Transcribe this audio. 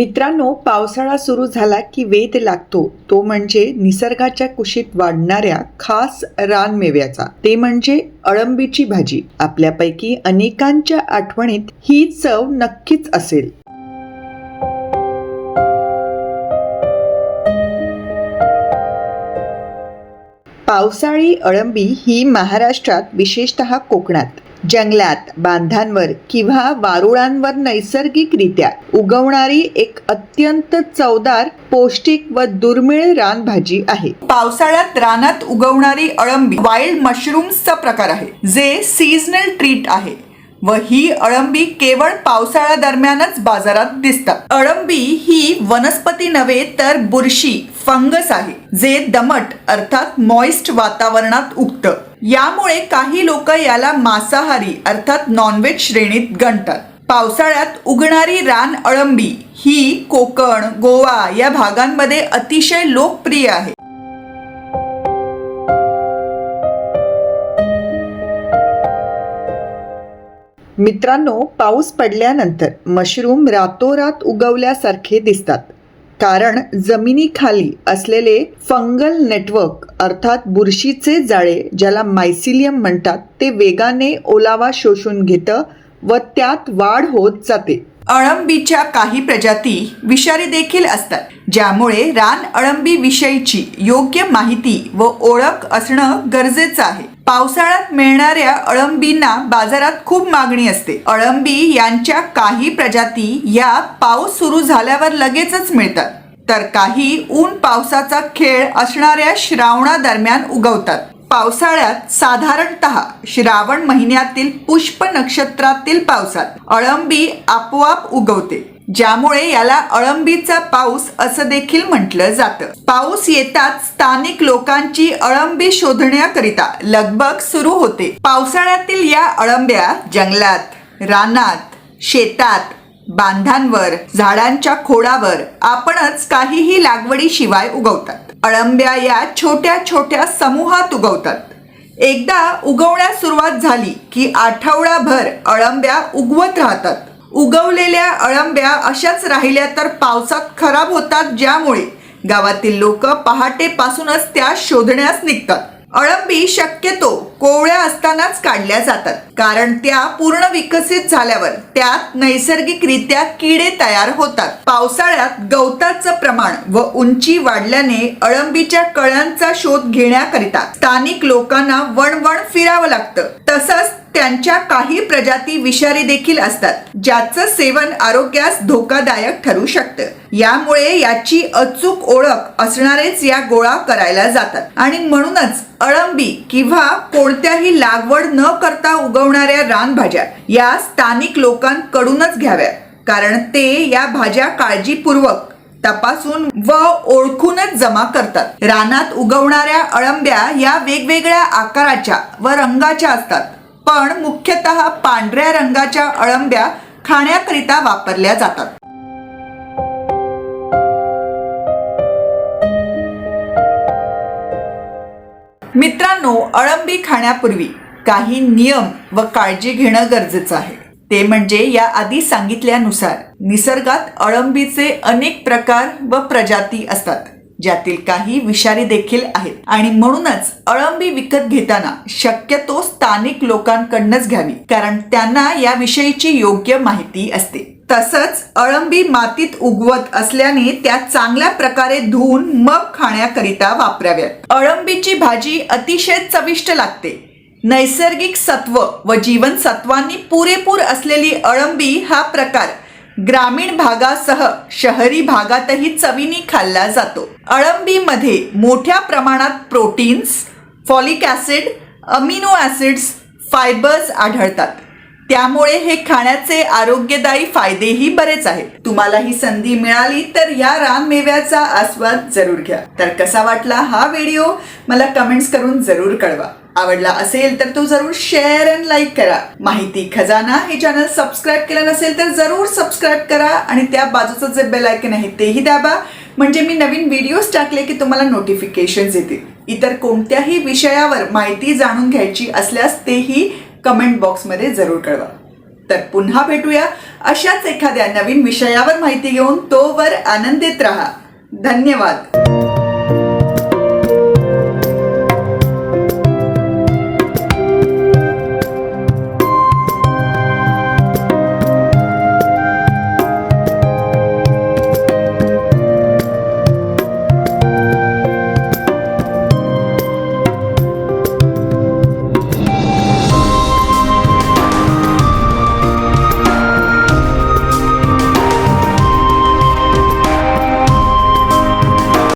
मित्रांनो, पावसाळा सुरू झाला की वेध लागतो तो म्हणजे निसर्गाच्या कुशीत वाढणाऱ्या खास रानमेव्याचा, ते म्हणजे अळंबीची भाजी. आपल्यापैकी अनेकांच्या आठवणीत ही चव नक्कीच असेल. पावसाळी अळंबी ही महाराष्ट्रात, विशेषतः कोकणात जंगलात, बांधांवर किंवा वारुळांवर नैसर्गिकरित्या उगवणारी एक अत्यंत चवदार, पौष्टिक व दुर्मिळ रानभाजी आहे. पावसाळ्यात रानात उगवणारी अळंबी वाईल्ड मशरूम्सचा प्रकार आहे, जे सीझनल ट्रीट आहे व ही अळंबी केवळ पावसाळ्या दरम्यानच बाजारात दिसतात. अळंबी ही वनस्पती नव्हे तर बुरशी, फंगस आहे, जे दमट अर्थात मॉइस्ट वातावरणात उगतं. यामुळे काही लोक याला मांसाहारी अर्थात नॉनव्हेज श्रेणीत गणतात. पावसाळ्यात उगणारी रान अळंबी ही कोकण, गोवा या भागांमध्ये अतिशय लोकप्रिय आहे. मित्रांनो, पाऊस पडल्यानंतर मशरूम रातोरात उगवल्यासारखे दिसतात, कारण जमिनीखाली असलेले फंगल नेटवर्क अर्थात बुरशीचे जाळे, ज्याला मायसिलियम म्हणतात, ते वेगाने ओलावा शोषून घेतं व त्यात वाढ होत जाते. अळंबीच्या काही प्रजाती विषारी देखील असतात, ज्यामुळे रान अळंबी विषयीची योग्य माहिती व ओळख असणं गरजेचं आहे. पावसाळ्यात मिळणाऱ्या अळंबींना बाजारात खूप मागणी असते. अळंबी यांच्या काही प्रजाती या पाऊस सुरू झाल्यावर लगेचच मिळतात, तर काही ऊन पावसाचा खेळ असणाऱ्या श्रावणादरम्यान उगवतात. पावसाळ्यात साधारणतः श्रावण महिन्यातील पुष्प नक्षत्रातील पावसात अळंबी आपोआप उगवते, ज्यामुळे याला अळंबीचा पाऊस असं देखील म्हटलं जातं. पाऊस येताच स्थानिक लोकांची अळंबी शोधण्याकरिता लगबग सुरू होते. पावसाळ्यातील या अळंब्या जंगलात, रानात, शेतात, बांधांवर, झाडांच्या खोडावर आपणच काहीही लागवडीशिवाय उगवतात. अळंब्या या छोट्या छोट्या समूहात उगवतात. एकदा उगवण्यास सुरुवात झाली की आठवडाभर अळंब्या उगवत राहतात. उगवलेल्या अळंब्या अशाच राहिल्या तर पावसात खराब होतात, ज्यामुळे गावातील लोक पहाटेपासूनच त्या शोधण्यास निघतात. अळंबी शक्यतो कोवळ्या असतानाच काढल्या जातात, कारण त्या पूर्ण विकसित झाल्यावर त्यात नैसर्गिकरित्या किडे तयार होतात. पावसाळ्यात गवताचं प्रमाण व उंची वाढल्याने अळंबीच्या कळ्यांचा शोध घेण्याकरिता स्थानिक लोकांना वणवण फिरावं लागतं. तसंच त्यांच्या काही प्रजाती विषारी देखील असतात, ज्याचं सेवन आरोग्यास धोकादायक ठरू शकतं. यामुळे याची अचूक ओळख असणारेच या गोळा करायला जातात आणि म्हणूनच अळंबी किंवा कोणत्याही लागवड न करता उगवणाऱ्या रानभाज्या या स्थानिक लोकांकडूनच घ्याव्या, कारण ते या भाज्या काळजीपूर्वक तपासून व ओळखूनच जमा करतात. रानात उगवणाऱ्या अळंब्या या वेगवेगळ्या आकाराच्या व रंगाच्या असतात, पण मुख्यतः पांढऱ्या रंगाच्या अळंब्या खाण्याकरिता वापरल्या जातात. मित्रांनो, अळंबी खाण्यापूर्वी काही नियम व काळजी घेणं गरजेचं आहे. ते म्हणजे या आधी सांगितल्यानुसार निसर्गात अळंबीचे अनेक प्रकार व प्रजाती असतात, ज्यातील काही विषारी देखील आहेत आणि म्हणूनच अळंबी विकत घेताना शक्यतो स्थानिक लोकांकडनंच घ्यावी, कारण त्यांना याविषयीची योग्य माहिती असते. तसंच अळंबी मातीत उगवत असल्याने त्या चांगल्या प्रकारे धुवून मग खाण्याकरिता वापराव्यात. अळंबीची भाजी अतिशय चविष्ट लागते. नैसर्गिक सत्व व जीवनसत्वांनी पुरेपूर असलेली अळंबी हा प्रकार ग्रामीण भागासह शहरी भागातही चवीने खाल्ला जातो. अळंबीमध्ये मोठ्या प्रमाणात proteins, folic acid, amino acids, fibres आढळतात. त्यामुळे हे खाण्याचे आरोग्यदायी फायदेही बरेच आहेत. तुम्हाला ही संधी मिळाली तर या रानमेव्याचा आस्वाद जरूर घ्या. तर कसा वाटला हा व्हिडिओ मला कमेंट्स करून जरूर कळवा. आवडला असेल तर तो जरूर शेअर अँड लाईक करा. माहिती खजाना हे चॅनल सबस्क्राईब केलं नसेल तर जरूर सबस्क्राईब करा आणि त्या बाजूचं जे बेल आयकन आहे तेही दाबा, म्हणजे मी नवीन व्हिडिओज टाकले की तुम्हाला नोटिफिकेशन्स येतील. इतर कोणत्याही विषयावर माहिती जाणून घ्यायची असल्यास तेही कमेंट बॉक्समध्ये जरूर कळवा. तर पुन्हा भेटूया अशाच एखाद्या नवीन विषयावर माहिती घेऊन. तोवर आनंदित राहा. धन्यवाद.